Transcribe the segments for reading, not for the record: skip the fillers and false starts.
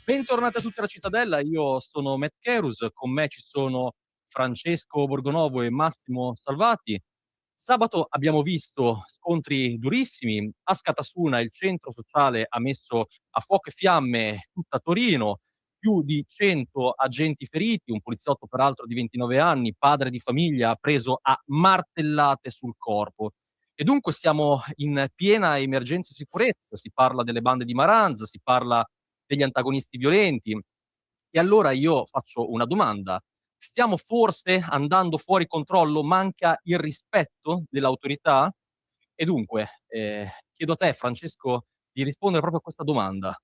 Bentornati a tutti alla Cittadella, io sono Matt Kerus, con me ci sono Francesco Borgonovo e Massimo Salvati. Sabato abbiamo visto scontri durissimi, a Scatasuna il centro sociale ha messo a fuoco e fiamme tutta Torino, più di 100 agenti feriti, un poliziotto peraltro di 29 anni, padre di famiglia, preso a martellate sul corpo. E dunque siamo in piena emergenza sicurezza, si parla delle bande di Maranza, si parla degli antagonisti violenti. E allora io faccio una domanda: stiamo forse andando fuori controllo? Manca il rispetto dell'autorità? E dunque, chiedo a te Francesco di rispondere proprio a questa domanda.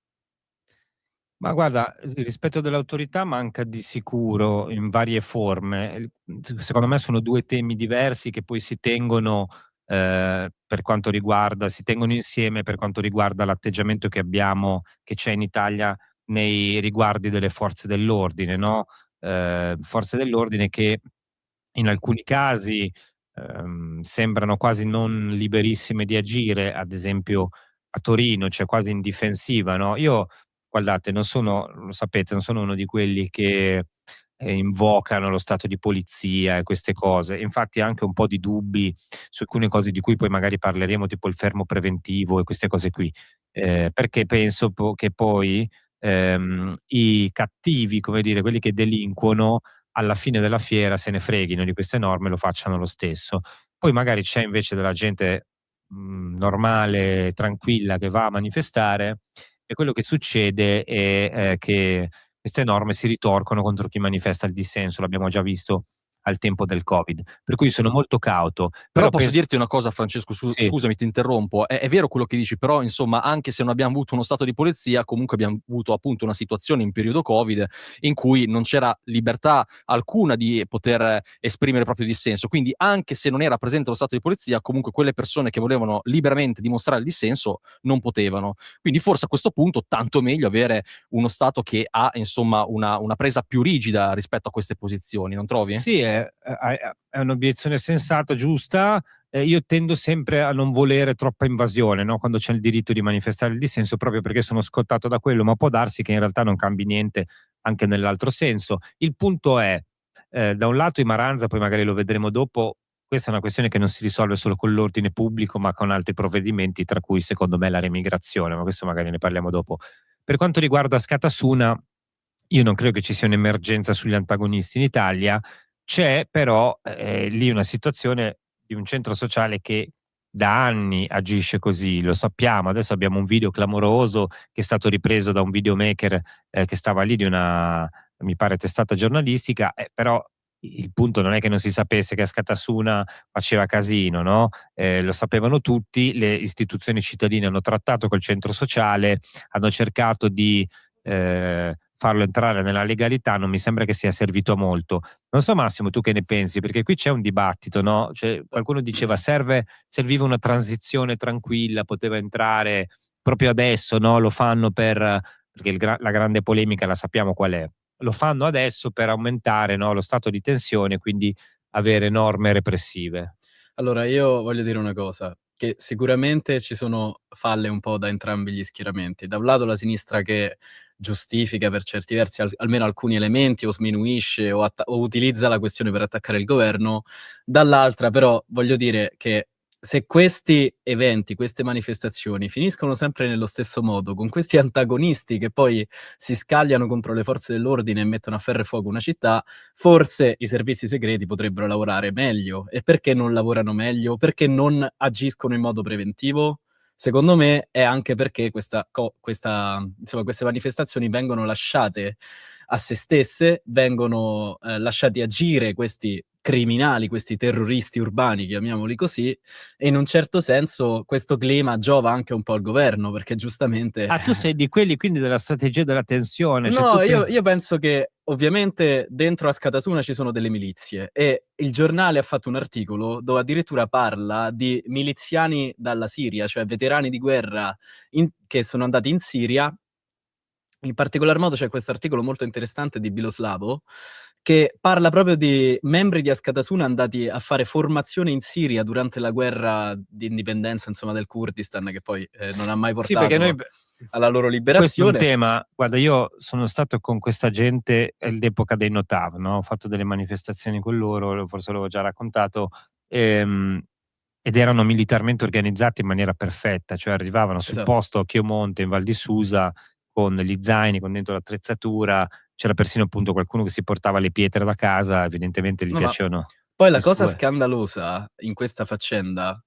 Ma guarda, il rispetto dell'autorità manca di sicuro in varie forme. Secondo me sono 2 temi diversi che poi si tengono insieme per quanto riguarda l'atteggiamento che c'è in Italia nei riguardi delle forze dell'ordine, no, forze dell'ordine che in alcuni casi, sembrano quasi non liberissime di agire, ad esempio a Torino, cioè quasi in difensiva, no. Io guardate, lo sapete, non sono uno di quelli che, invocano lo stato di polizia e queste cose. Infatti anche un po' di dubbi su alcune cose di cui poi magari parleremo, tipo il fermo preventivo e queste cose qui, perché penso che poi, i cattivi, come dire, quelli che delinquono, alla fine della fiera se ne freghino di queste norme e lo facciano lo stesso. Poi magari c'è invece della gente, normale, tranquilla che va a manifestare e quello che succede è, che queste norme si ritorcono contro chi manifesta il dissenso, l'abbiamo già visto al tempo del Covid. Per cui sono molto cauto, Però però posso penso dirti una cosa Francesco, sì. scusami ti interrompo, è vero quello che dici, però insomma anche se non abbiamo avuto uno stato di polizia, comunque abbiam avuto appunto una situazione in periodo Covid in cui non c'era libertà alcuna di poter esprimere il proprio dissenso. Quindi anche se non era presente lo stato di polizia, comunque quelle persone che volevano liberamente dimostrare il dissenso non potevano. Quindi forse a questo punto tanto meglio avere uno stato che ha insomma una presa più rigida rispetto a queste posizioni, non trovi? Sì, è un'obiezione sensata, giusta. Io tendo sempre a non volere troppa invasione, no, quando c'è il diritto di manifestare il dissenso, proprio perché sono scottato da quello, ma può darsi che in realtà non cambi niente anche nell'altro senso. Il punto è, da un lato i Maranza, poi magari lo vedremo dopo, questa è una questione che non si risolve solo con l'ordine pubblico, ma con altri provvedimenti, tra cui secondo me la remigrazione, ma questo magari ne parliamo dopo. Per quanto riguarda Scatasuna, io non credo che ci sia un'emergenza sugli antagonisti in Italia, c'è però, lì una situazione di un centro sociale che da anni agisce così, lo sappiamo. Adesso abbiamo un video clamoroso che è stato ripreso da un videomaker, che stava lì di una, mi pare, testata giornalistica, però il punto non è che non si sapesse che Askatasuna faceva casino, no, lo sapevano tutti, le istituzioni cittadine hanno trattato col centro sociale, hanno cercato di, farlo entrare nella legalità, non mi sembra che sia servito a molto. Non so Massimo tu che ne pensi, perché qui c'è un dibattito, no, cioè qualcuno diceva serviva una transizione tranquilla, poteva entrare proprio adesso, no, lo fanno perché la grande polemica la sappiamo qual è. Lo fanno adesso per aumentare, no, lo stato di tensione, quindi avere norme repressive. Allora, io voglio dire una cosa, che sicuramente ci sono falle un po' da entrambi gli schieramenti. Da un lato la sinistra che giustifica per certi versi almeno alcuni elementi o sminuisce o utilizza la questione per attaccare il governo, dall'altra però voglio dire che se questi eventi, queste manifestazioni finiscono sempre nello stesso modo, con questi antagonisti che poi si scagliano contro le forze dell'ordine e mettono a ferro e fuoco una città, forse i servizi segreti potrebbero lavorare meglio. E perché non lavorano meglio? Perché non agiscono in modo preventivo? Secondo me è anche perché insomma, queste manifestazioni vengono lasciate a se stesse, vengono lasciati agire questi criminali, questi terroristi urbani, chiamiamoli così, e in un certo senso questo clima giova anche un po' al governo, perché giustamente Ah, tu sei di quelli quindi della strategia della tensione, cioè tu no, io penso che ovviamente dentro Askatasuna ci sono delle milizie e il giornale ha fatto un articolo dove addirittura parla di miliziani dalla Siria, cioè veterani di guerra che sono andati in Siria. In particolar modo c'è questo articolo molto interessante di Biloslavo che parla proprio di membri di Askatasuna andati a fare formazione in Siria durante la guerra di indipendenza, insomma, del Kurdistan, che poi non ha mai sì, perché noi portato. alla loro Questo è un liberazione. tema, guarda, io sono stato con questa gente all'epoca dei Notav, no? Ho fatto delle manifestazioni con loro, forse l'avevo già raccontato, ed erano militarmente organizzati in maniera perfetta, cioè arrivavano sul Esatto. posto a Chiomonte in Val di Susa con gli zaini, con dentro l'attrezzatura, c'era persino appunto qualcuno che si portava le pietre da casa, evidentemente gli No, ma piacevano poi la le cosa sue. scandalosa in questa faccenda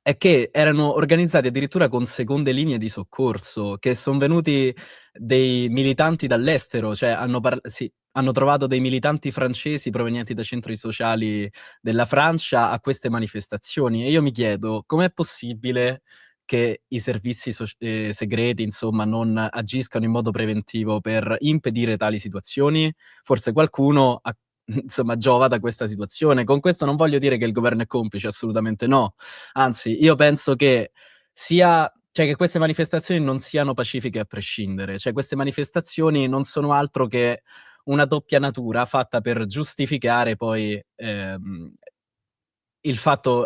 è che erano organizzati addirittura con seconde linee di soccorso, che son venuti dei militanti dall'estero, cioè hanno trovato dei militanti francesi provenienti da centri sociali della Francia a queste manifestazioni. E io mi chiedo: com'è possibile che i servizi segreti, insomma, non agiscano in modo preventivo per impedire tali situazioni? Forse qualcuno ha insomma, giova da questa situazione. Con questo non voglio dire che il governo è complice, assolutamente no. Anzi, io penso che che queste manifestazioni non siano pacifiche a prescindere. Cioè, queste manifestazioni non sono altro che una doppia natura fatta per giustificare poi,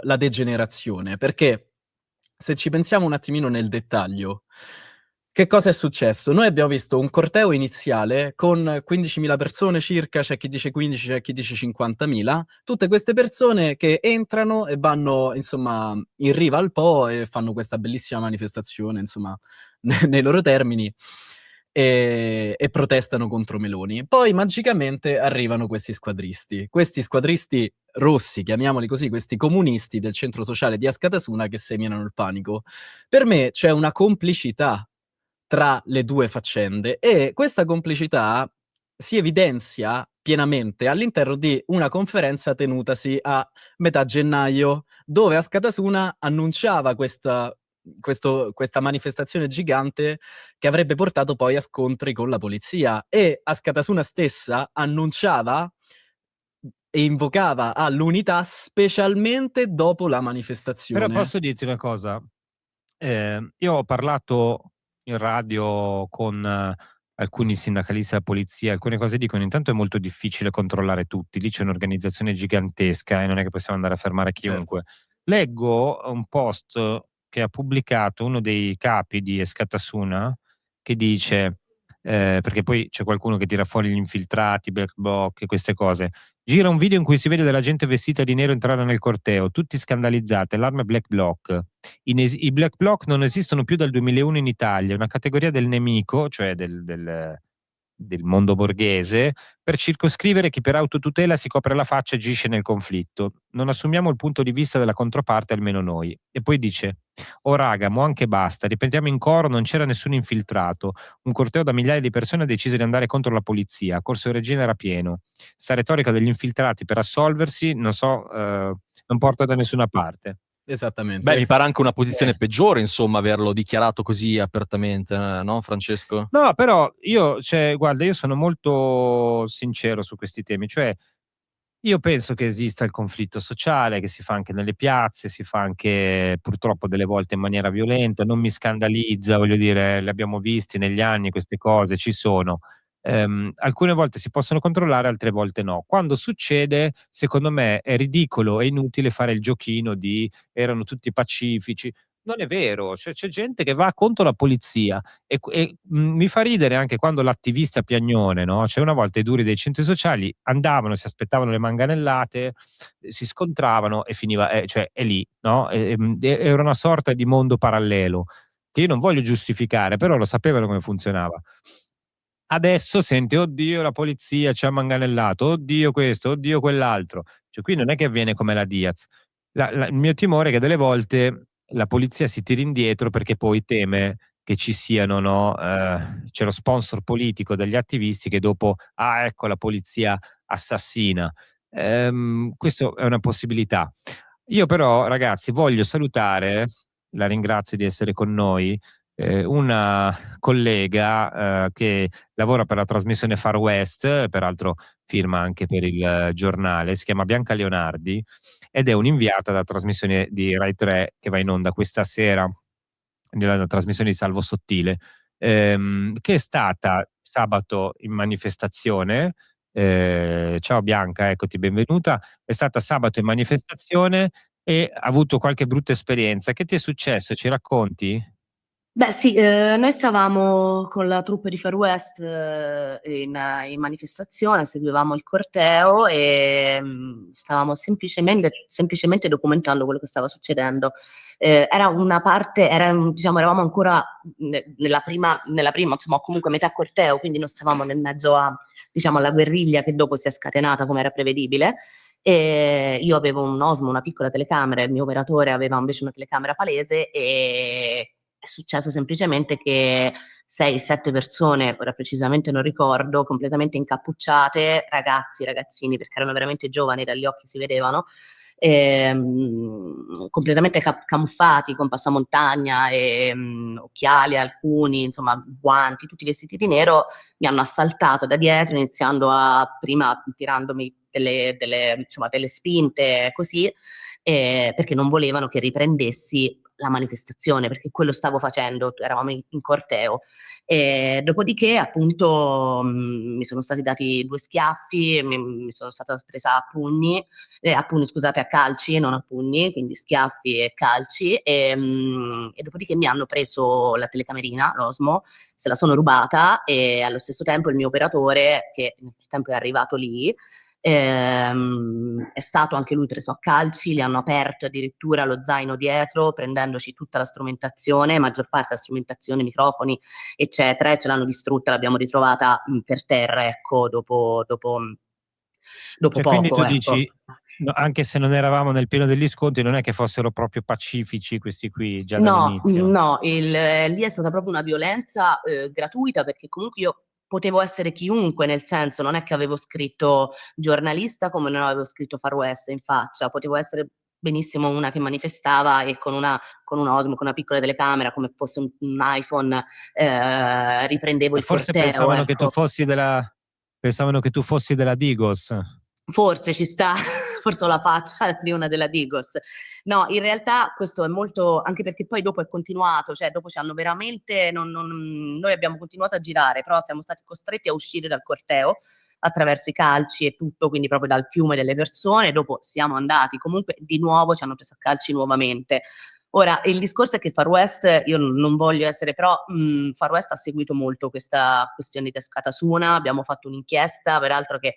la degenerazione. Perché se ci pensiamo un attimino nel dettaglio, che cosa è successo? Noi abbiamo visto un corteo iniziale con 15.000 persone circa, c'è chi dice 15, c'è chi dice 50.000, tutte queste persone che entrano e vanno insomma in riva al Po e fanno questa bellissima manifestazione, insomma, nei loro termini, e protestano contro Meloni. Poi magicamente arrivano questi squadristi rossi, chiamiamoli così, questi comunisti del centro sociale di Askatasuna che seminano il panico. Per me c'è una complicità tra le 2 faccende e questa complicità si evidenzia pienamente all'interno di una conferenza tenutasi a metà gennaio, dove Askatasuna annunciava questa manifestazione gigante che avrebbe portato poi a scontri con la polizia e Askatasuna stessa annunciava e invocava all'unità specialmente dopo la Però manifestazione. posso dirti una cosa, io ho parlato in radio con alcuni sindacalisti della polizia, alcune cose dicono: intanto è molto difficile controllare tutti, lì c'è un'organizzazione gigantesca e non è che possiamo andare a fermare Certo. chiunque. Leggo un post che ha pubblicato uno dei capi di Escatasuna che dice, perché poi c'è qualcuno che tira fuori gli infiltrati, black bloc e queste cose. Gira un video in cui si vede della gente vestita di nero entrare nel corteo, tutti scandalizzati, allarme black bloc. I black bloc non esistono più dal 2001 in Italia, è una categoria del nemico, cioè del mondo borghese, per circoscrivere chi per autotutela si copre la faccia e agisce nel conflitto. Non assumiamo il punto di vista della controparte, almeno noi. E poi dice: oh raga, mo anche basta, ripetiamo in coro, non c'era nessun infiltrato. Un corteo da migliaia di persone ha deciso di andare contro la polizia, Corso Regina era pieno. Sta retorica degli infiltrati per assolversi, non so, non porta da nessuna parte. Beh, mi Esattamente. pare anche una posizione Eh. peggiore, insomma, averlo dichiarato così apertamente, no, Francesco? No, però io, cioè, guarda, io sono molto sincero su questi temi, cioè io penso che esista il conflitto sociale, che si fa anche nelle piazze, si fa anche purtroppo delle volte in maniera violenta, non mi scandalizza, voglio dire, le abbiamo visti negli anni queste cose, ci sono. Alcune volte si possono controllare, altre volte no. Quando succede, secondo me è ridicolo e inutile fare il giochino di erano tutti pacifici. Non è vero, cioè c'è gente che va contro la polizia mi fa ridere anche quando l'attivista Piagnone, no, cioè una volta i duri dei centri sociali andavano, si aspettavano le manganellate, si scontravano e finiva cioè è lì, no, era una sorta di mondo parallelo, che io non voglio giustificare, però lo sapevano come funzionava. Adesso senti: "Oddio la polizia ci ha manganellato, oddio questo, oddio quell'altro". Cioè qui non è che avviene come la Diaz. Il mio timore è che delle volte la polizia si tiri indietro perché poi teme che ci siano, no, c'è lo sponsor politico degli attivisti che dopo: "Ah ecco la polizia assassina". Questo è una possibilità. Io però ragazzi voglio salutare, la ringrazio di essere con noi, una collega, che lavora per la trasmissione Far West, peraltro firma anche per il giornale, si chiama Bianca Leonardi ed è un'inviata della trasmissione di Rai 3 che va in onda questa sera, nella trasmissione di Salvo Sottile, che è stata sabato in manifestazione. Ciao Bianca, eccoti, benvenuta. È stata sabato in manifestazione e ha avuto qualche brutta esperienza. Che ti è successo? Ci racconti? Beh sì, noi stavamo con la troupe di Far West in manifestazione, seguivamo il corteo e stavamo semplicemente documentando quello che stava succedendo. Era una parte, diciamo, eravamo ancora nella prima, insomma, comunque metà corteo, quindi non stavamo nel mezzo diciamo, alla guerriglia che dopo si è scatenata come era prevedibile. E io avevo un Osmo, una piccola telecamera, il mio operatore aveva invece una telecamera palese e è successo semplicemente che 6-7 persone, ora precisamente non ricordo, completamente incappucciate, ragazzini, perché erano veramente giovani, dagli occhi si vedevano, completamente camuffati con passamontagna e occhiali alcuni, insomma guanti, tutti vestiti di nero, mi hanno assaltato da dietro iniziando prima tirandomi insomma, delle spinte così, perché non volevano che riprendessi la manifestazione, perché quello stavo facendo, eravamo in corteo. Dopodiché, appunto, mi sono stati dati 2 schiaffi, mi sono stata presa a pugni, scusate, a calci, non a pugni, quindi schiaffi e calci, e dopodiché mi hanno preso la telecamerina, l'Osmo, se la sono rubata e allo stesso tempo il mio operatore, che nel frattempo è arrivato lì, è stato anche lui preso a calci, gli hanno aperto addirittura lo zaino dietro, prendendoci tutta la strumentazione, maggior parte della strumentazione, microfoni, eccetera, e ce l'hanno distrutta, l'abbiamo ritrovata per terra, ecco, dopo Cioè, quindi poco, tu ecco. dici, no, anche se non eravamo nel pieno degli scontri, non è che fossero proprio pacifici questi qui già dall'inizio. No, lì è stata proprio una violenza gratuita, perché comunque io potevo essere chiunque, nel senso non è che avevo scritto giornalista come non avevo scritto Far West in faccia, potevo essere benissimo una che manifestava e con un Osmo, con una piccola telecamera, come fosse un iPhone, riprendevo il Forse corteo, pensavano che tu ecco. fossi della Digos. Forse ci sta, forse ho la faccia di una della Digos. No, in realtà questo è molto, anche perché poi dopo è continuato, cioè dopo ci hanno veramente, noi abbiamo continuato a girare, però siamo stati costretti a uscire dal corteo attraverso i calci e tutto, quindi proprio dal fiume delle persone, dopo siamo andati, comunque di nuovo ci hanno preso a calci nuovamente. Ora, il discorso è che Far West, io non voglio essere, però Far West ha seguito molto questa questione di Askatasuna, abbiamo fatto un'inchiesta, peraltro che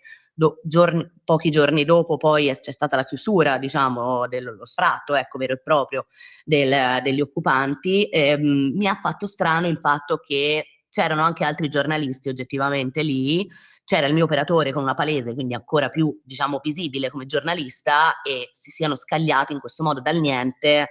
pochi giorni dopo poi c'è stata la chiusura, diciamo, dello sfratto, ecco, vero e proprio, degli occupanti. Mi ha fatto strano il fatto che c'erano anche altri giornalisti oggettivamente lì, c'era il mio operatore con una palese, quindi ancora più, diciamo, visibile come giornalista, e si siano scagliati in questo modo dal niente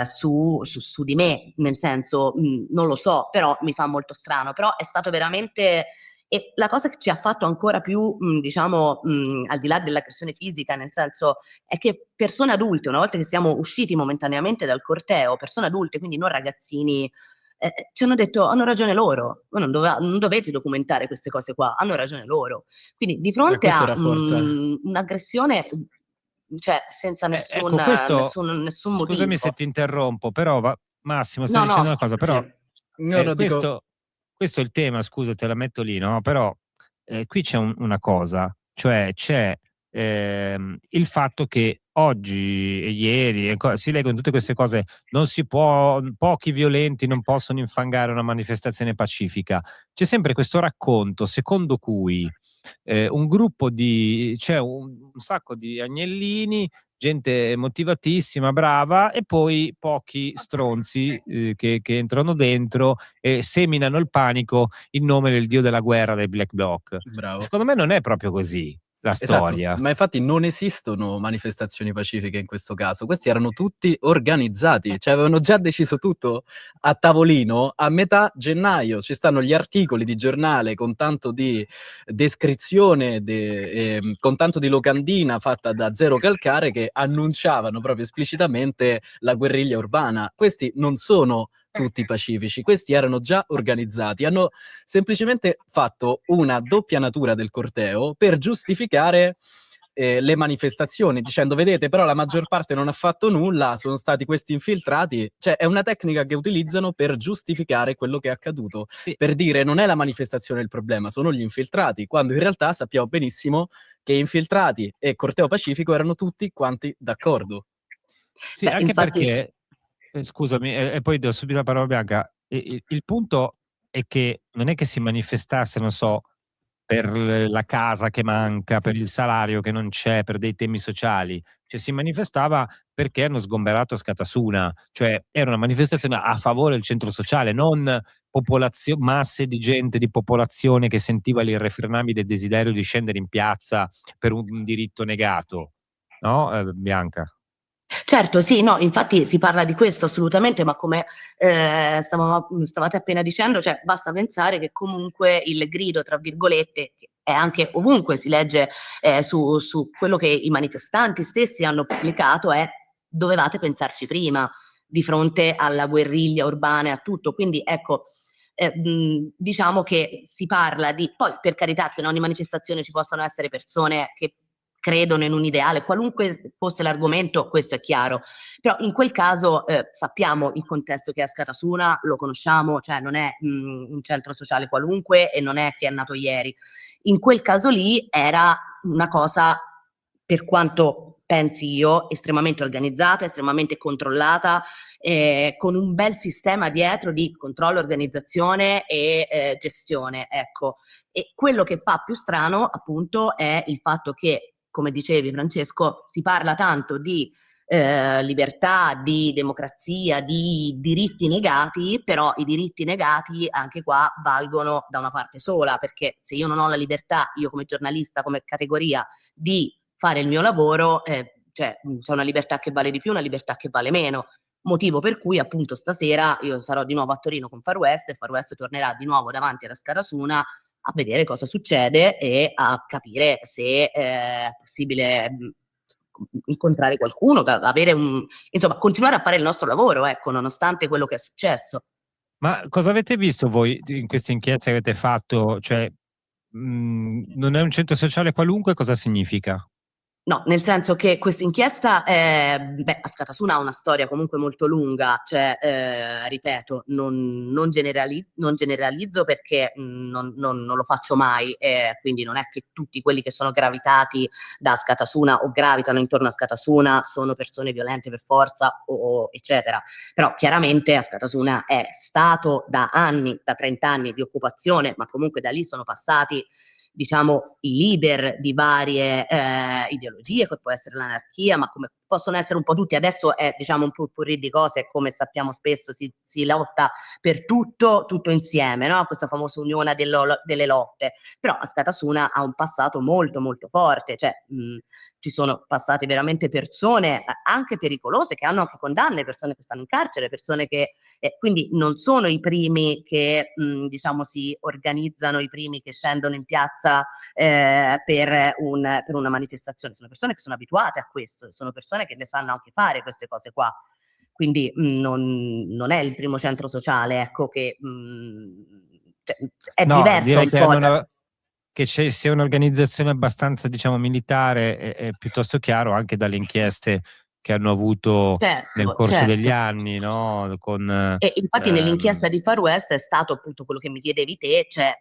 su di me, nel senso, non lo so, però mi fa molto strano, però è stato veramente. E la cosa che ci ha fatto ancora più, diciamo, al di là dell'aggressione fisica, nel senso, è che persone adulte, una volta che siamo usciti momentaneamente dal corteo, persone adulte, quindi non ragazzini, ci hanno detto: hanno ragione loro, voi non dovete documentare queste cose qua, hanno ragione loro. Quindi di fronte questo a rafforza. Un'aggressione, cioè senza Ecco, questo, nessun scusami se motivo. ti interrompo, però Massimo, stai No, dicendo una cosa, però No, dico, questo è il tema, scusa, te la metto lì, no? Però qui c'è una cosa, cioè c'è il fatto che oggi e ieri si leggono tutte queste cose, non si può, pochi violenti non possono infangare una manifestazione pacifica. C'è sempre questo racconto secondo cui un gruppo c'è un sacco di agnellini, gente motivatissima, brava, e poi pochi stronzi che entrano dentro e seminano il panico in nome del dio della guerra, del Black Bloc. bravo. Secondo me non è proprio così la Esatto, storia. ma infatti non esistono manifestazioni pacifiche in questo caso, questi erano tutti organizzati, cioè avevano già deciso tutto a tavolino a metà gennaio, ci stanno gli articoli di giornale con tanto di descrizione, con tanto di locandina fatta da Zero Calcare che annunciavano proprio esplicitamente la guerriglia urbana. Questi non sono tutti pacifici, questi erano già organizzati, hanno semplicemente fatto una doppia natura del corteo per giustificare le manifestazioni, dicendo: vedete, però la maggior parte non ha fatto nulla, sono stati questi infiltrati. Cioè è una tecnica che utilizzano per giustificare quello che è accaduto, Sì. per dire non è la manifestazione il problema, sono gli infiltrati, quando in realtà sappiamo benissimo che infiltrati e corteo pacifico erano tutti quanti d'accordo. Sì, Beh, anche infatti. perché Scusami, e poi do subito la parola a Bianca. Il punto è che non è che si manifestasse, non so, per la casa che manca, per il salario che non c'è, per dei temi sociali, cioè si manifestava perché hanno sgomberato Scatasuna, cioè era una manifestazione a favore del centro sociale, non masse di gente, di popolazione che sentiva l'irrefrenabile desiderio di scendere in piazza per un diritto negato, no, Bianca? Certo, sì, no, infatti si parla di questo assolutamente, ma come stavate appena dicendo, cioè basta pensare che comunque il grido, tra virgolette, che è anche ovunque si legge su quello che i manifestanti stessi hanno pubblicato, è dovevate pensarci prima di fronte alla guerriglia urbana e a tutto. Quindi ecco, diciamo che si parla di, poi per carità che in ogni manifestazione ci possano essere persone che credono in un ideale, qualunque fosse l'argomento, questo è chiaro. Però in quel caso sappiamo il contesto che è Scatasuna, lo conosciamo, cioè non è un centro sociale qualunque e non è che è nato ieri. In quel caso lì era una cosa, per quanto pensi io, estremamente organizzata, estremamente controllata, con un bel sistema dietro di controllo, organizzazione e gestione, ecco. E quello che fa più strano, appunto, è il fatto che, come dicevi Francesco, si parla tanto di libertà, di democrazia, di diritti negati, però i diritti negati anche qua valgono da una parte sola, perché se io non ho la libertà, io come giornalista, come categoria, di fare il mio lavoro, cioè c'è una libertà che vale di più, una libertà che vale meno. Motivo per cui appunto stasera io sarò di nuovo a Torino con Far West e Far West tornerà di nuovo davanti alla Scatasuna a vedere cosa succede e a capire se è possibile incontrare qualcuno, insomma, continuare a fare il nostro lavoro, ecco, nonostante quello che è successo. Ma cosa avete visto voi in queste inchieste che avete fatto? Cioè, non è un centro sociale qualunque, cosa significa? No, nel senso che questa inchiesta, a Scatasuna ha una storia comunque molto lunga, cioè, ripeto, non generalizzo perché non lo faccio mai, quindi non è che tutti quelli che sono gravitati da Scatasuna o gravitano intorno a Scatasuna sono persone violente per forza o eccetera. Però chiaramente a Scatasuna è stato da anni, da 30 anni di occupazione, ma comunque da lì sono passati, diciamo, i leader di varie ideologie, che può essere l'anarchia, ma come possono essere un po' tutti. Adesso è, diciamo, un potpourri di cose, come sappiamo spesso si lotta per tutto insieme, no? Questa famosa unione delle lotte. Però Scatasuna ha un passato molto molto forte, cioè ci sono passate veramente persone anche pericolose, che hanno anche condanne, persone che stanno in carcere, persone che quindi non sono i primi che diciamo si organizzano, i primi che scendono in piazza per una manifestazione, sono persone che sono abituate a questo, sono persone che ne sanno anche fare queste cose qua. Quindi non è il primo centro sociale, ecco, che cioè, è No, diverso direi un po' che sia un'organizzazione abbastanza, diciamo, militare è piuttosto chiaro anche dalle inchieste che hanno avuto nel certo, corso degli certo. anni, no? E infatti nell'inchiesta di Far West è stato appunto quello che mi chiedevi te, cioè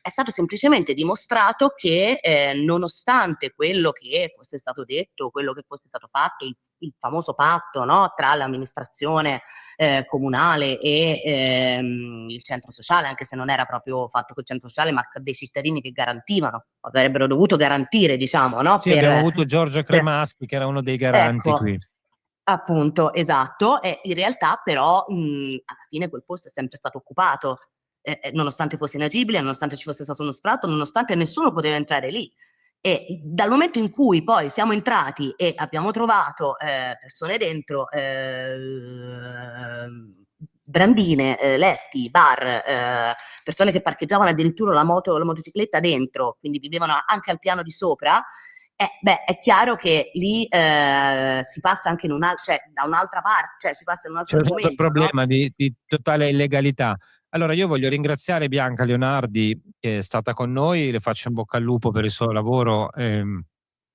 è stato semplicemente dimostrato che nonostante quello che fosse stato detto, quello che fosse stato fatto, il famoso patto, no, tra l'amministrazione comunale e il centro sociale, anche se non era proprio fatto col centro sociale, ma dei cittadini che garantivano, avrebbero dovuto garantire, diciamo, no, Sì, abbiamo avuto Giorgio Cremaschi che era uno dei garanti ecco, qui. appunto, esatto, e in realtà però alla fine quel posto è sempre stato occupato, nonostante fosse inagibile, nonostante ci fosse stato uno sfratto, nonostante nessuno poteva entrare lì. E dal momento in cui poi siamo entrati e abbiamo trovato persone dentro, brandine, letti, bar, persone che parcheggiavano addirittura la motocicletta dentro, quindi vivevano anche al piano di sopra, è chiaro che lì si passa anche cioè da un'altra parte, cioè si passa in un altro C'è stato il argomento, no? problema di totale illegalità. Allora io voglio ringraziare Bianca Leonardi che è stata con noi, le faccio in bocca al lupo per il suo lavoro,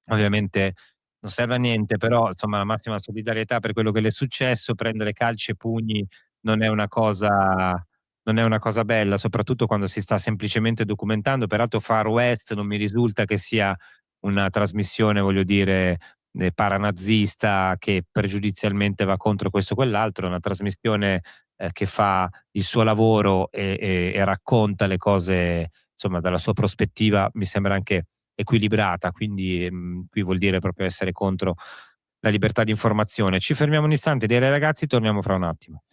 ovviamente non serve a niente, però insomma la massima solidarietà per quello che le è successo, prendere calci e pugni non è una cosa bella, soprattutto quando si sta semplicemente documentando. Peraltro Far West non mi risulta che sia una trasmissione, voglio dire, paranazista che pregiudizialmente va contro questo o quell'altro. È una trasmissione che fa il suo lavoro e racconta le cose, insomma, dalla sua prospettiva, mi sembra anche equilibrata, quindi qui vuol dire proprio essere contro la libertà di informazione. Ci fermiamo un istante, direi ragazzi, torniamo fra un attimo.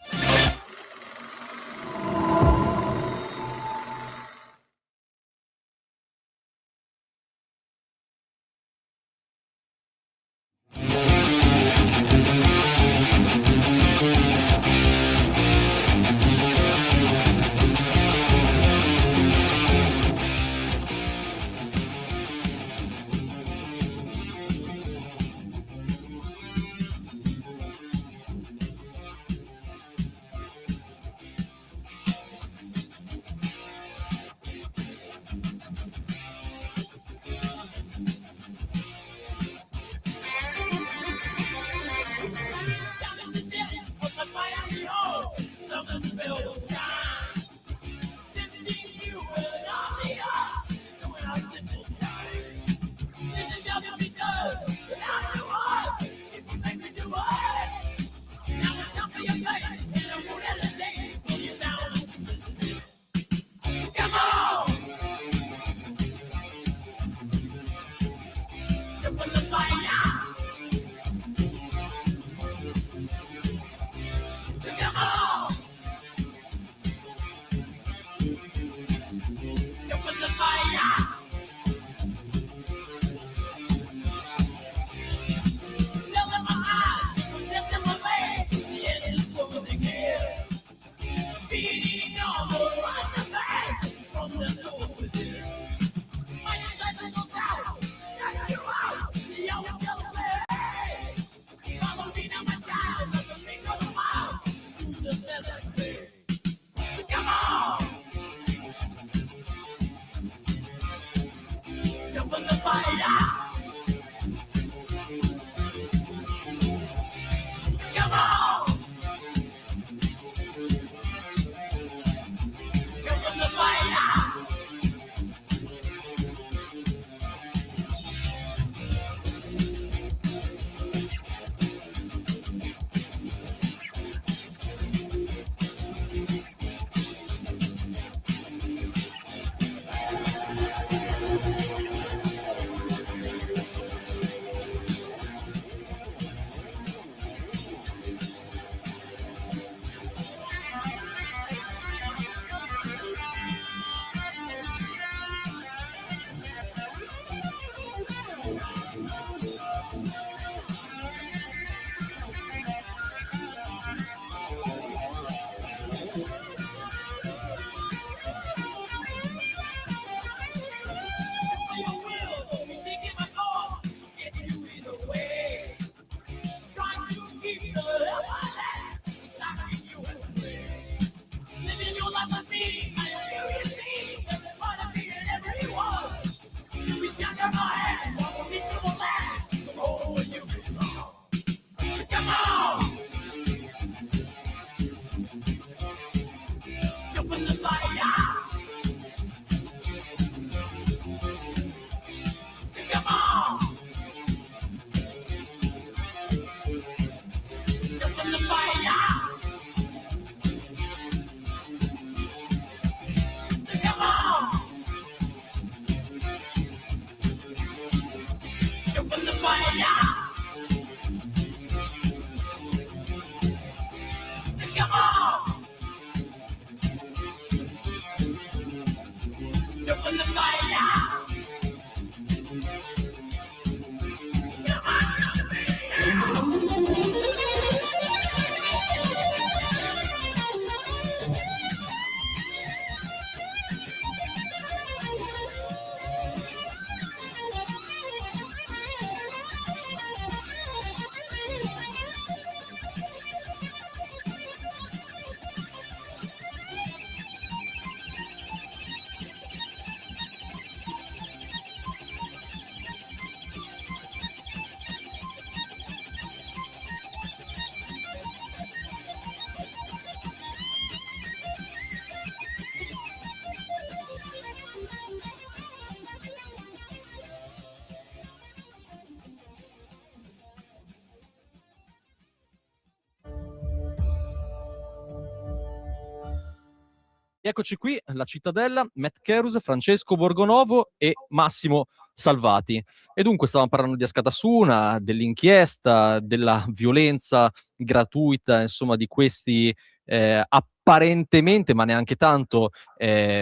Eccoci qui, la cittadella, Matt Kerus, Francesco Borgonovo e Massimo Salvati. E dunque stavamo parlando di Askatasuna, dell'inchiesta, della violenza gratuita, insomma, di questi apparentemente, ma neanche tanto,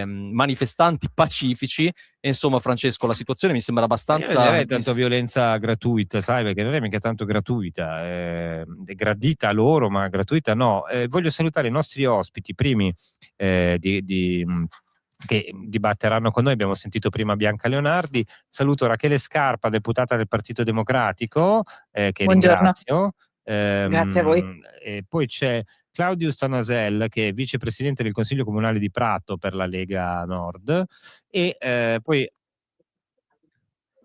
manifestanti pacifici. E insomma, Francesco, la situazione mi sembra Io non abbastanza direi tanto violenza gratuita, sai, perché non è mica tanto gratuita, è gradita a loro, ma gratuita no. Voglio salutare i nostri ospiti primi che dibatteranno con noi. Abbiamo sentito prima Bianca Leonardi, saluto Rachele Scarpa, deputata del Partito Democratico, che Buongiorno. ringrazio. Grazie a voi. E poi c'è Claudius Tanasel, che è vicepresidente del Consiglio Comunale di Prato per la Lega Nord, e poi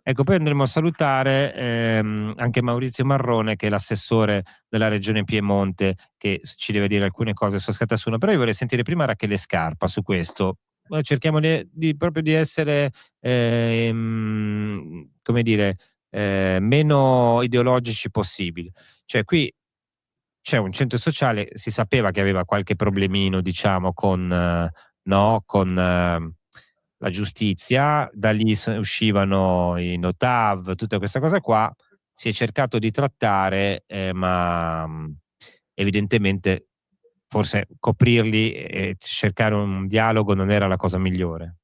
andremo a salutare anche Maurizio Marrone, che è l'assessore della regione Piemonte, che ci deve dire alcune cose su Askatasuna. Però io vorrei sentire prima Rachele Scarpa su questo. Cerchiamo proprio di essere come dire, meno ideologici possibile. Cioè, qui c'è un centro sociale, si sapeva che aveva qualche problemino, diciamo, con la giustizia, da lì uscivano i notav, tutta questa cosa qua. Si è cercato di trattare, ma evidentemente forse coprirli e cercare un dialogo non era la cosa migliore.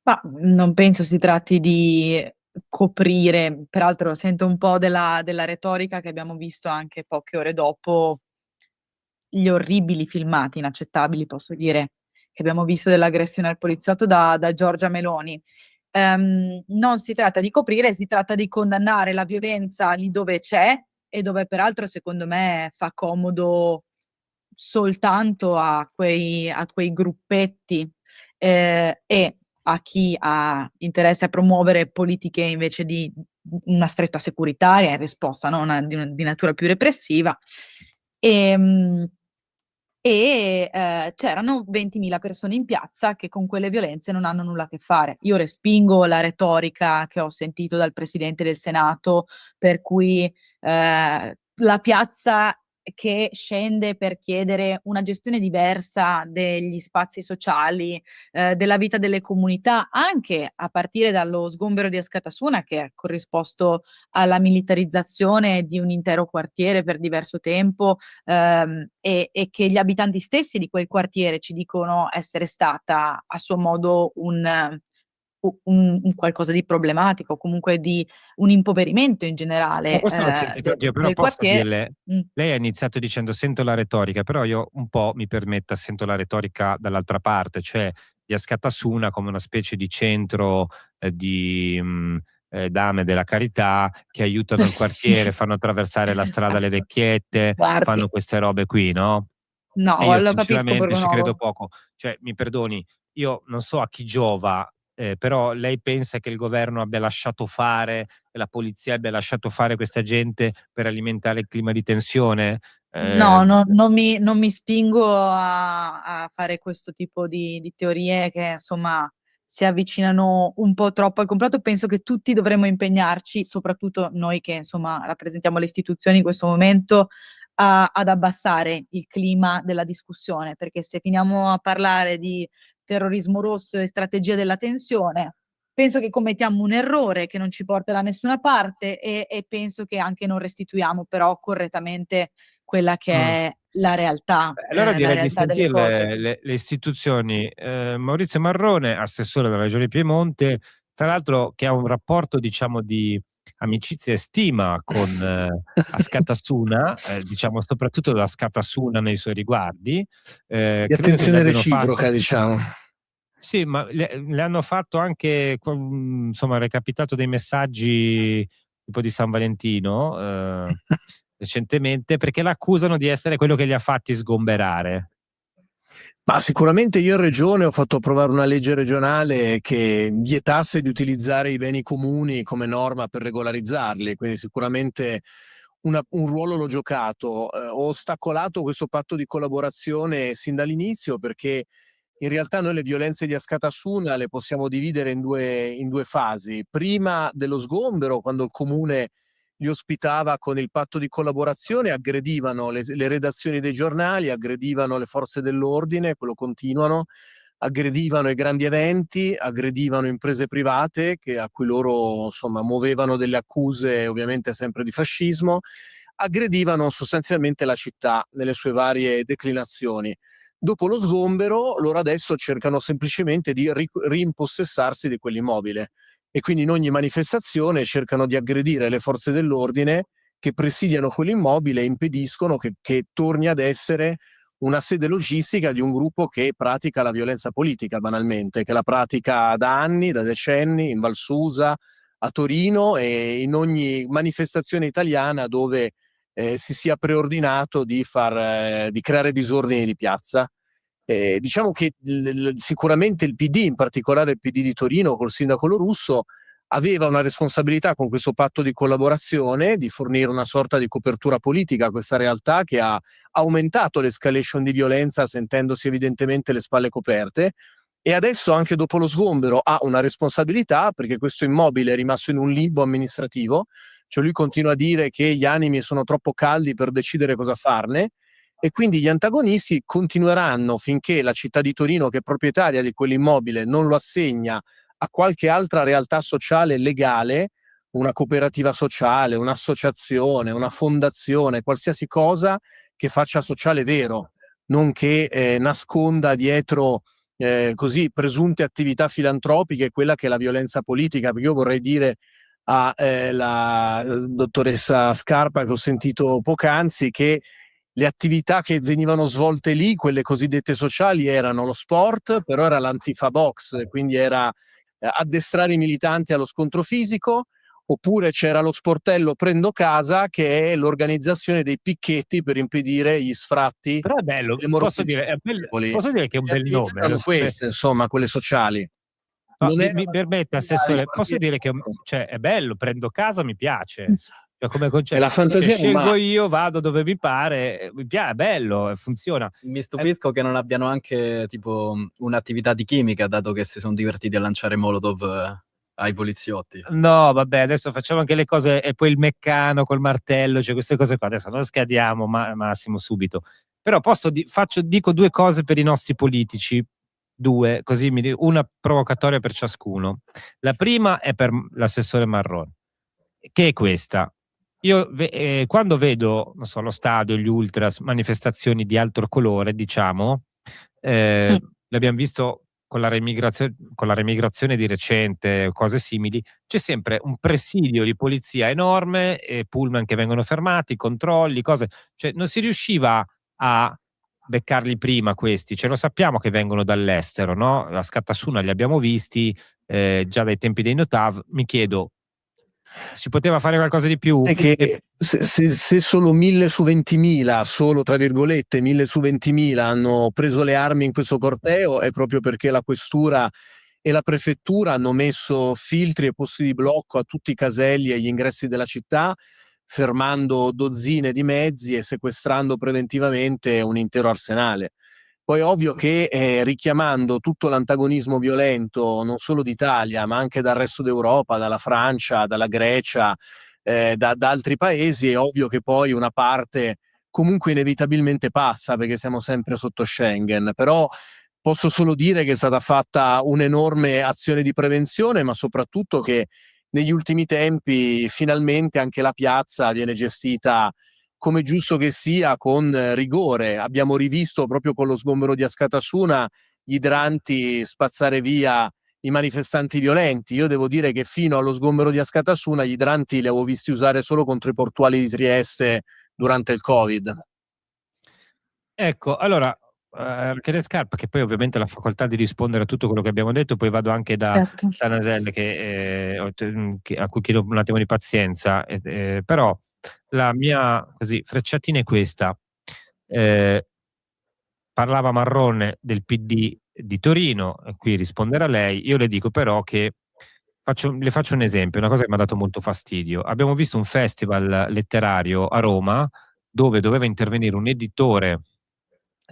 Ma non penso si tratti di coprire, peraltro sento un po' della retorica che abbiamo visto anche poche ore dopo gli orribili filmati, inaccettabili posso dire, che abbiamo visto dell'aggressione al poliziotto da Giorgia Meloni. Non si tratta di coprire, si tratta di condannare la violenza lì dove c'è e dove peraltro secondo me fa comodo soltanto a quei gruppetti e a chi ha interesse a promuovere politiche invece di una stretta securitaria in risposta, no? Di natura più repressiva. C'erano 20.000 persone in piazza che con quelle violenze non hanno nulla a che fare. Io respingo la retorica che ho sentito dal Presidente del Senato, per cui la piazza che scende per chiedere una gestione diversa degli spazi sociali, della vita delle comunità, anche a partire dallo sgombero di Askatasuna, che ha corrisposto alla militarizzazione di un intero quartiere per diverso tempo, e che gli abitanti stessi di quel quartiere ci dicono essere stata a suo modo un qualcosa di problematico, comunque di un impoverimento in generale Questo lo sento anch'io, però del posso quartiere. dirle, lei ha iniziato dicendo sento la retorica, però io un po', mi permetta, sento la retorica dall'altra parte, cioè di Askatasuna come una specie di centro di dame della carità che aiutano il quartiere, fanno attraversare la strada alle vecchiette, Guardi, fanno queste robe qui, no? no, E io lo capisco sinceramente ci credo Borgonovo. poco. Cioè, mi perdoni, io non so a chi giova, però lei pensa che il governo abbia lasciato fare, che la polizia abbia lasciato fare questa gente per alimentare il clima di tensione? No, non mi spingo a fare questo tipo di teorie che insomma si avvicinano un po' troppo al complotto. Penso che tutti dovremmo impegnarci, soprattutto noi che insomma rappresentiamo le istituzioni in questo momento, ad abbassare il clima della discussione, perché se finiamo a parlare di terrorismo rosso e strategia della tensione, penso che commettiamo un errore che non ci porta da nessuna parte e penso che anche non restituiamo però correttamente quella che è la realtà, Allora la direi di realtà delle sentire cose. le istituzioni. Maurizio Marrone, assessore della Regione Piemonte, tra l'altro che ha un rapporto, diciamo, di amicizia e stima con Askatasuna, diciamo soprattutto da Askatasuna nei suoi riguardi. Di attenzione reciproca, diciamo. Sì, ma le hanno fatto anche, insomma, recapitato dei messaggi tipo di San Valentino recentemente, perché l'accusano di essere quello che li ha fatti sgomberare. Ma sicuramente io in regione ho fatto approvare una legge regionale che vietasse di utilizzare i beni comuni come norma per regolarizzarli, quindi sicuramente un ruolo l'ho giocato. Ho ostacolato questo patto di collaborazione sin dall'inizio perché in realtà noi le violenze di Askatasuna le possiamo dividere in due fasi. Prima dello sgombero, quando il comune li ospitava con il patto di collaborazione, aggredivano le redazioni dei giornali, aggredivano le forze dell'ordine, quello continuano, aggredivano i grandi eventi, aggredivano imprese private a cui loro insomma muovevano delle accuse ovviamente sempre di fascismo, aggredivano sostanzialmente la città nelle sue varie declinazioni. Dopo lo sgombero, loro adesso cercano semplicemente di rimpossessarsi di quell'immobile e quindi in ogni manifestazione cercano di aggredire le forze dell'ordine che presidiano quell'immobile e impediscono che torni ad essere una sede logistica di un gruppo che pratica la violenza politica, banalmente, che la pratica da anni, da decenni, in Val Susa, a Torino e in ogni manifestazione italiana dove si sia preordinato di creare disordini di piazza. Diciamo che sicuramente il PD, in particolare il PD di Torino col sindaco Lo Russo, aveva una responsabilità con questo patto di collaborazione di fornire una sorta di copertura politica a questa realtà che ha aumentato l'escalation di violenza sentendosi evidentemente le spalle coperte, e adesso anche dopo lo sgombero ha una responsabilità perché questo immobile è rimasto in un limbo amministrativo, cioè lui continua a dire che gli animi sono troppo caldi per decidere cosa farne, e quindi gli antagonisti continueranno finché la città di Torino, che è proprietaria di quell'immobile, non lo assegna a qualche altra realtà sociale legale, una cooperativa sociale, un'associazione, una fondazione, qualsiasi cosa che faccia sociale vero, non che nasconda dietro così presunte attività filantropiche quella che è la violenza politica. Perché io vorrei dire alla dottoressa Scarpa, che ho sentito poc'anzi, che le attività che venivano svolte lì, quelle cosiddette sociali, erano lo sport, però era l'Antifa Box, quindi era addestrare i militanti allo scontro fisico, oppure c'era lo sportello Prendo Casa, che è l'organizzazione dei picchetti per impedire gli sfratti. Però è bello, posso dire che è un bel nome. Erano queste, insomma, quelle sociali. No, mi permette, Assessore, posso dire che cioè, è bello, Prendo Casa, mi piace. Cioè, come concetto, la fantasia scelgo io, vado dove mi pare, è bello, funziona. Mi stupisco che non abbiano anche tipo un'attività di chimica, dato che si sono divertiti a lanciare Molotov ai poliziotti. No, vabbè, adesso facciamo anche le cose, e poi il meccano col martello, cioè queste cose qua. Adesso non scadiamo, Massimo, subito. Però dico due cose per i nostri politici, così una provocatoria per ciascuno. La prima è per l'assessore Marrone, che è questa. Io quando vedo, non so, lo stadio, gli ultras, manifestazioni di altro colore, diciamo, l'abbiamo visto con la remigrazione di recente, cose simili, c'è sempre un presidio di polizia enorme, e pullman che vengono fermati, controlli, cose, cioè non si riusciva a beccarli prima questi, cioè lo sappiamo che vengono dall'estero, no? A Scattasuna li abbiamo visti già dai tempi dei Notav. Mi chiedo, si poteva fare qualcosa di più? È che se solo 1000 su 20.000, solo tra virgolette 1000 su 20.000 hanno preso le armi in questo corteo, è proprio perché la questura e la prefettura hanno messo filtri e posti di blocco a tutti i caselli e agli ingressi della città, fermando dozzine di mezzi e sequestrando preventivamente un intero arsenale. Poi è ovvio che richiamando tutto l'antagonismo violento non solo d'Italia ma anche dal resto d'Europa, dalla Francia, dalla Grecia, da altri paesi, è ovvio che poi una parte comunque inevitabilmente passa, perché siamo sempre sotto Schengen. Però posso solo dire che è stata fatta un'enorme azione di prevenzione, ma soprattutto che negli ultimi tempi finalmente anche la piazza viene gestita come giusto che sia, con rigore. Abbiamo rivisto proprio con lo sgombero di Askatasuna gli idranti spazzare via i manifestanti violenti. Io devo dire che fino allo sgombero di Askatasuna gli idranti li avevo visti usare solo contro i portuali di Trieste durante il Covid. Ecco, allora, Rachele Scarpa, che poi ovviamente ha la facoltà di rispondere a tutto quello che abbiamo detto, poi vado anche da Naselle, a cui chiedo un attimo di pazienza, però la mia frecciatina è questa. Parlava Marrone del PD di Torino, e qui risponderà lei. Io le dico però che le faccio un esempio, una cosa che mi ha dato molto fastidio. Abbiamo visto un festival letterario a Roma dove doveva intervenire un editore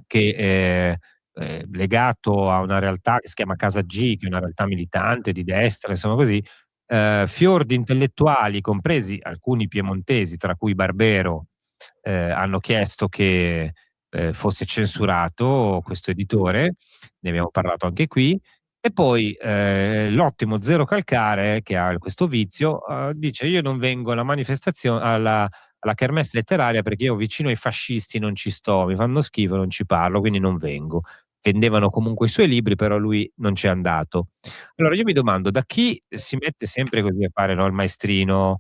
che è legato a una realtà che si chiama Casa G, che è una realtà militante di destra, insomma così. fior di intellettuali, compresi alcuni piemontesi, tra cui Barbero, hanno chiesto che fosse censurato questo editore, ne abbiamo parlato anche qui. E poi l'ottimo Zero Calcare, che ha questo vizio, dice: io non vengo alla manifestazione, alla kermesse letteraria, perché io vicino ai fascisti non ci sto, mi fanno schifo, non ci parlo, quindi non vengo. Vendevano comunque i suoi libri, però lui non c'è andato. Allora io mi domando, da chi si mette sempre così a fare, no, il maestrino,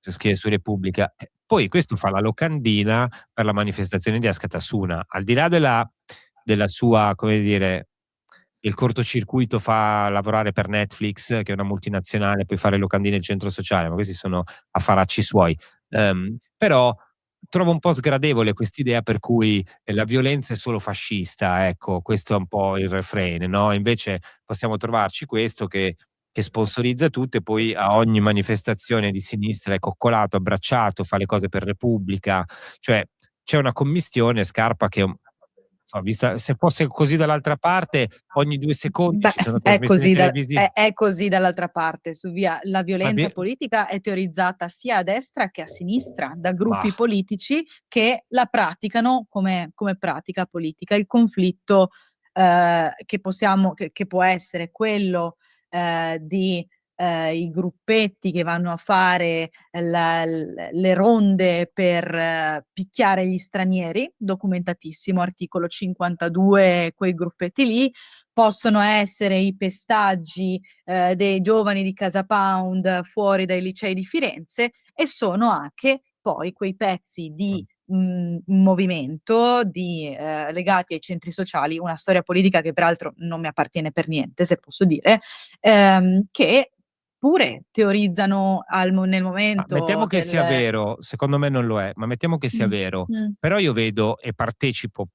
scrive su Repubblica, poi questo fa la locandina per la manifestazione di Askatasuna, al di là della sua, come dire, il cortocircuito fa lavorare per Netflix, che è una multinazionale, poi fare locandine nel centro sociale, ma questi sono affaracci suoi. Però trovo un po' sgradevole quest'idea per cui la violenza è solo fascista, ecco, questo è un po' il refrain, no? Invece possiamo trovarci questo che sponsorizza tutto e poi a ogni manifestazione di sinistra è coccolato, abbracciato, fa le cose per Repubblica, cioè c'è una commistione, Scarpa, che vista, se fosse così dall'altra parte, ogni 2 secondi Beh, ci sono è trasmissioni così, televisive. è così dall'altra parte, su via. La violenza vi- politica è teorizzata sia a destra che a sinistra, da gruppi Ma- politici che la praticano come pratica politica. Il conflitto che può essere quello di i gruppetti che vanno a fare le ronde per picchiare gli stranieri, documentatissimo, articolo 52, quei gruppetti lì. Possono essere i pestaggi dei giovani di Casa Pound fuori dai licei di Firenze, e sono anche poi quei pezzi di movimento legati ai centri sociali, una storia politica che peraltro non mi appartiene per niente, se posso dire, che pure teorizzano nel momento mettiamo che sia del... vero, secondo me non lo è, ma mettiamo che sia Mm, vero. mm, Però io vedo e partecipo,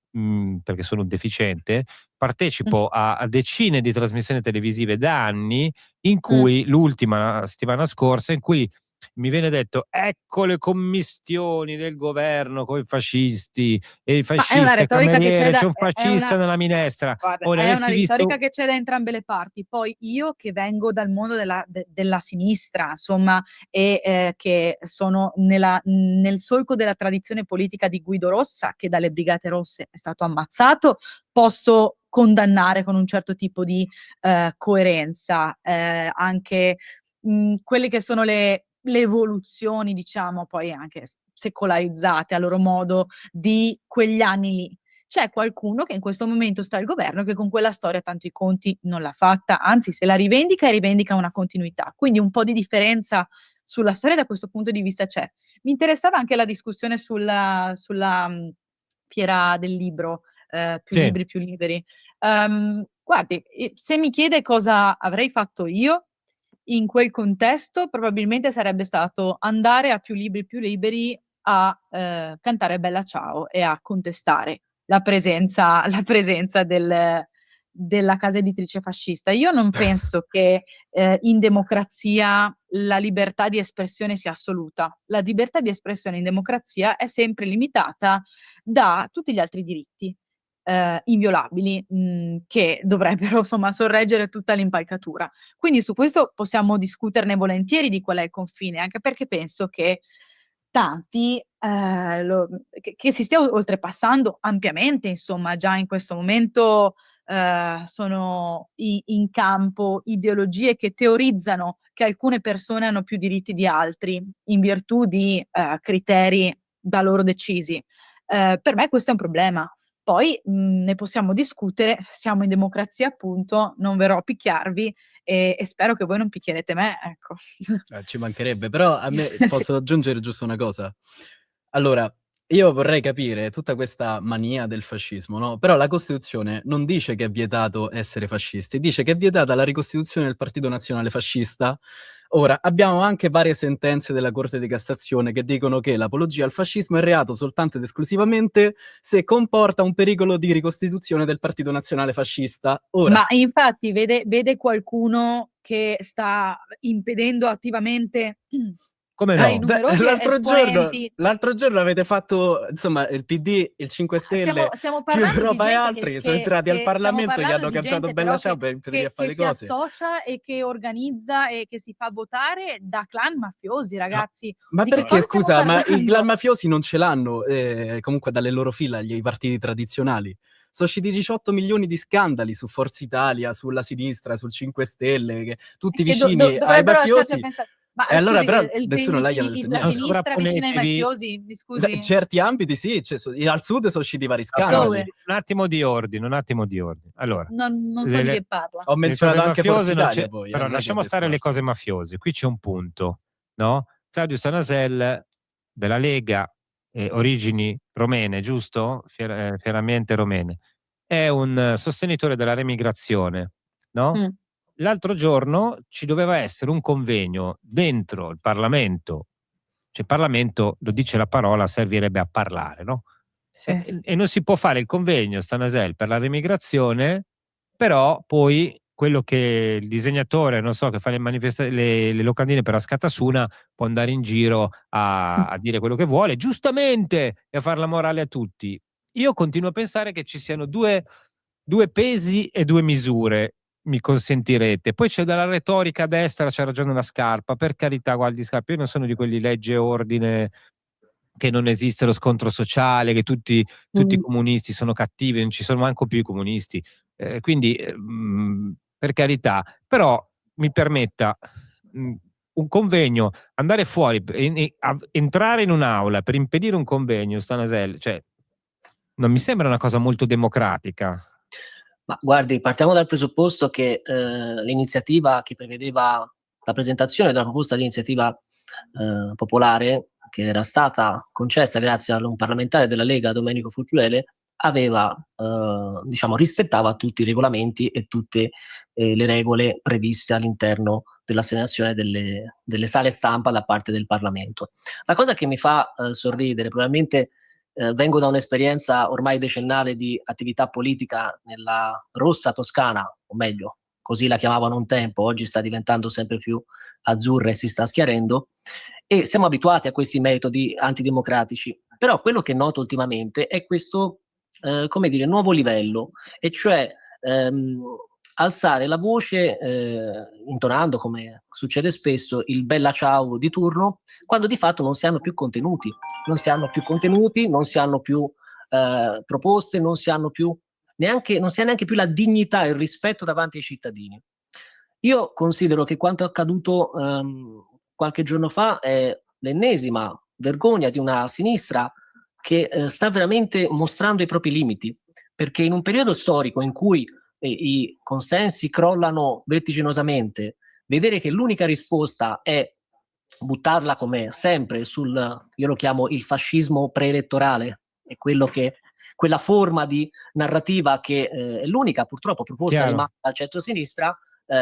perché sono un deficiente, mm, partecipo a decine di trasmissioni televisive da anni, in mm. cui l'ultima settimana scorsa, in cui mi viene detto: ecco le commistioni del governo con i fascisti, e i Ma è una fascisti al retorica che c'è cameriere, c'è un è una, fascista nella minestra. guarda, Ora è una avessi retorica visto. che c'è da entrambe le parti. Poi io che vengo dal mondo della sinistra, insomma, e che sono nel solco della tradizione politica di Guido Rossa, che dalle Brigate Rosse è stato ammazzato, posso condannare con un certo tipo di coerenza anche quelle che sono le evoluzioni, diciamo, poi anche secolarizzate a loro modo di quegli anni lì. C'è qualcuno che in questo momento sta al governo che con quella storia tanto i conti non l'ha fatta, anzi se la rivendica e rivendica una continuità. Quindi un po' di differenza sulla storia da questo punto di vista c'è. Mi interessava anche la discussione sulla fiera del libro, più Sì. libri, più liberi. Guardi, se mi chiede cosa avrei fatto io in quel contesto, probabilmente sarebbe stato andare a più libri, più liberi a cantare Bella Ciao e a contestare la presenza della casa editrice fascista. Io non penso che in democrazia la libertà di espressione sia assoluta. La libertà di espressione in democrazia è sempre limitata da tutti gli altri diritti inviolabili che dovrebbero insomma sorreggere tutta l'impalcatura. Quindi su questo possiamo discuterne volentieri di qual è il confine, anche perché penso che tanti che si stia oltrepassando ampiamente, insomma, già in questo momento sono in campo ideologie che teorizzano che alcune persone hanno più diritti di altri in virtù di criteri da loro decisi. Per me questo è un problema. Poi ne possiamo discutere, siamo in democrazia appunto, non verrò a picchiarvi e spero che voi non picchierete me, ecco. Ci mancherebbe, però a me Sì. posso aggiungere giusto una cosa. Allora, io vorrei capire tutta questa mania del fascismo, no? Però la Costituzione non dice che è vietato essere fascisti, dice che è vietata la ricostituzione del Partito Nazionale Fascista. Ora, abbiamo anche varie sentenze della Corte di Cassazione che dicono che l'apologia al fascismo è reato soltanto ed esclusivamente se comporta un pericolo di ricostituzione del Partito Nazionale Fascista. Ora, Ma infatti vede qualcuno che sta impedendo attivamente Come Dai no? numerosi esponenti. L'altro giorno avete fatto, insomma, il PD, il 5 Stelle, Stiamo più parlando di Europa e gente altri, sono entrati al stiamo Parlamento, gli parlando hanno di cantato gente Bella però Ciao per impedirgli a fare che le si cose. associa e che organizza e che si fa votare da clan mafiosi, ragazzi. Ma Di che perché, cosa stiamo scusa, ma i parlando? clan mafiosi non ce l'hanno comunque dalle loro fila i partiti tradizionali. Sono usciti 18 milioni di scandali su Forza Italia, sulla sinistra, sul 5 Stelle, tutti Che vicini ai dovrebbero essere mafiosi. pensati. Ma E allora scusi, però nessuno l'ha detto la niente. Non sinistra vicina ai sovrapponetevi. mafiosi, mi In scusi? certi ambiti sì, cioè, al sud sono usciti vari Però scandali. Dove? un attimo di ordine. Allora, Non so di che parla. Ho le menzionato cose anche Forza mafiose non Italia c'è, poi, però non è che ho lasciamo detto stare le altro. cose mafiose. Qui c'è un punto, no? Claudio Sanasel della Lega, origini romene, giusto? Fieramente romene. È un sostenitore della remigrazione, no? Mm. L'altro giorno ci doveva essere un convegno dentro il Parlamento, cioè il Parlamento, lo dice la parola, servirebbe a parlare, no? Sì. E non si può fare il convegno Stanasel per la remigrazione, però poi quello che il disegnatore, non so, che fa le locandine per Askatasuna può andare in giro a dire quello che vuole, giustamente, e a fare la morale a tutti. Io continuo a pensare che ci siano due pesi e due misure, mi consentirete. Poi c'è dalla retorica a destra, c'ha ragione la Scarpa, per carità, guardi Scarpa, io non sono di quelli legge e ordine, che non esiste lo scontro sociale, che tutti i comunisti sono cattivi, non ci sono manco più i comunisti. Quindi, per carità, però mi permetta, un convegno, andare fuori, entrare in un'aula per impedire un convegno, Stanasel, cioè, non mi sembra una cosa molto democratica. Ma guardi, partiamo dal presupposto che l'iniziativa che prevedeva la presentazione della proposta di iniziativa popolare, che era stata concessa grazie a un parlamentare della Lega, Domenico Fuciuele, aveva, rispettava tutti i regolamenti e tutte le regole previste all'interno dell'assegnazione delle sale stampa da parte del Parlamento. La cosa che mi fa sorridere, probabilmente vengo da un'esperienza ormai decennale di attività politica nella rossa Toscana, o meglio, così la chiamavano un tempo, oggi sta diventando sempre più azzurra e si sta schiarendo, e siamo abituati a questi metodi antidemocratici. Però quello che noto ultimamente è questo, nuovo livello, e cioè alzare la voce intonando, come succede spesso, il bella ciao di turno, quando di fatto non si hanno più contenuti, non si hanno più proposte, non si ha neanche più la dignità e il rispetto davanti ai cittadini. Io considero che quanto accaduto qualche giorno fa è l'ennesima vergogna di una sinistra che sta veramente mostrando i propri limiti, perché in un periodo storico in cui i consensi crollano vertiginosamente, vedere che l'unica risposta è buttarla come sempre io lo chiamo il fascismo preelettorale, è quella forma di narrativa che è l'unica purtroppo proposta di massa al centro-sinistra,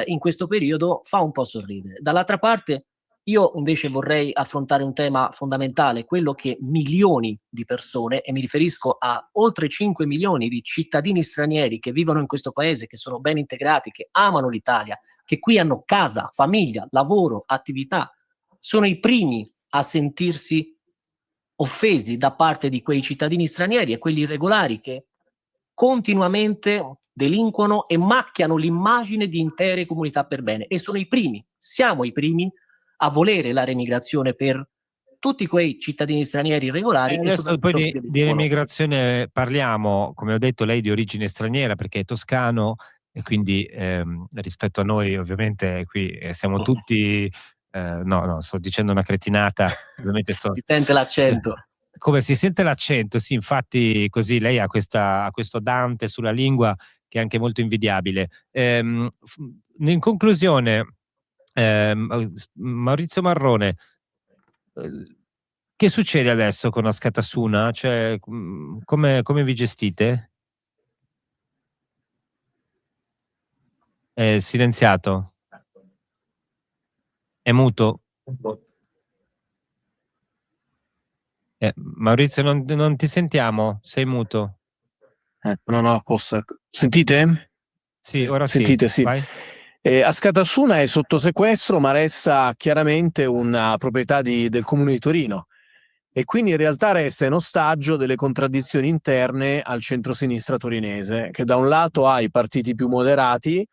in questo periodo fa un po' sorridere. Dall'altra parte io invece vorrei affrontare un tema fondamentale, quello che milioni di persone, e mi riferisco a oltre 5 milioni di cittadini stranieri che vivono in questo paese, che sono ben integrati, che amano l'Italia, che qui hanno casa, famiglia, lavoro, attività, sono i primi a sentirsi offesi da parte di quei cittadini stranieri e quelli irregolari che continuamente delinquono e macchiano l'immagine di intere comunità per bene, e siamo i primi a volere la remigrazione per tutti quei cittadini stranieri irregolari. E Adesso poi soprattutto di emigrazione parliamo, come ho detto, lei di origine straniera perché è toscano, e quindi rispetto a noi ovviamente qui siamo tutti, no, sto dicendo una cretinata, ovviamente si sente l'accento. Come si sente l'accento, sì, infatti così lei ha questo Dante sulla lingua che è anche molto invidiabile. In conclusione, Maurizio Marrone, che succede adesso con Askatasuna? Cioè, come vi gestite? È silenziato? È muto? Maurizio, non ti sentiamo? Sei muto? No, a posto. Sentite? Sì, ora Sentite, sì. Vai. Askatasuna è sotto sequestro, ma resta chiaramente una proprietà del Comune di Torino, e quindi in realtà resta in ostaggio delle contraddizioni interne al centrosinistra torinese, che da un lato ha i partiti più moderati,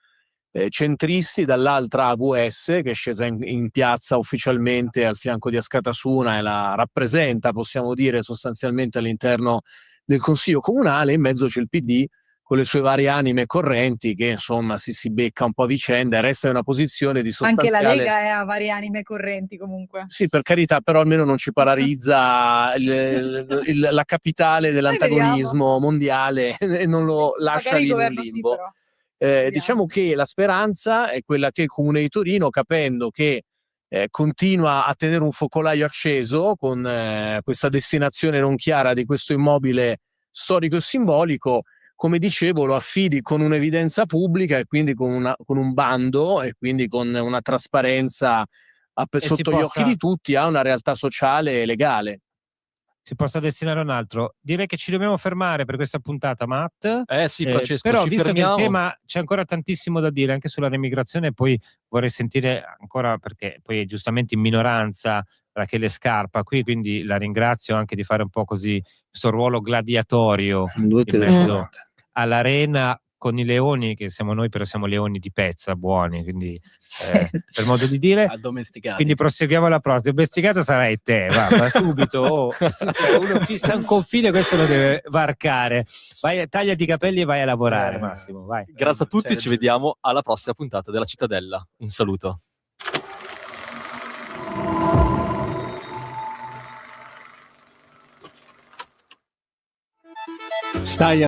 centristi, dall'altra AVS, che è scesa in piazza ufficialmente al fianco di Askatasuna e la rappresenta, possiamo dire, sostanzialmente all'interno del Consiglio Comunale. In mezzo c'è il PD con le sue varie anime correnti che insomma si becca un po' a vicenda, e resta in una posizione di Anche sostanziale... la Lega è a varie anime correnti comunque. Sì, per carità, però almeno non ci polarizza la capitale dell'antagonismo mondiale e non lo lascia Magari lì il nel governo sì, limbo. però. Vediamo. Diciamo che la speranza è quella che il Comune di Torino, capendo che continua a tenere un focolaio acceso con questa destinazione non chiara di questo immobile storico e simbolico, come dicevo, lo affidi con un'evidenza pubblica e quindi con un bando e quindi con una trasparenza sotto gli occhi di tutti a una realtà sociale e legale. Si possa destinare a un altro. Direi che ci dobbiamo fermare per questa puntata, Matt. Sì, Francesco, però ci visto fermiamo. che il tema c'è ancora tantissimo da dire anche sulla remigrazione, poi vorrei sentire ancora, perché poi è giustamente in minoranza Rachele Scarpa qui, quindi la ringrazio anche di fare un po' così questo ruolo gladiatorio in mezzo all'arena con i leoni, che siamo noi, però siamo leoni di pezza, buoni, quindi per modo di dire. Addomesticati. Quindi proseguiamo alla prossima. Domesticato sarai te, va subito. Uno fissa un confine, questo lo deve varcare. Vai, tagliati i capelli e vai a lavorare, Massimo. Vai. Grazie a tutti, ci vediamo alla prossima puntata della Cittadella. Un saluto. Stai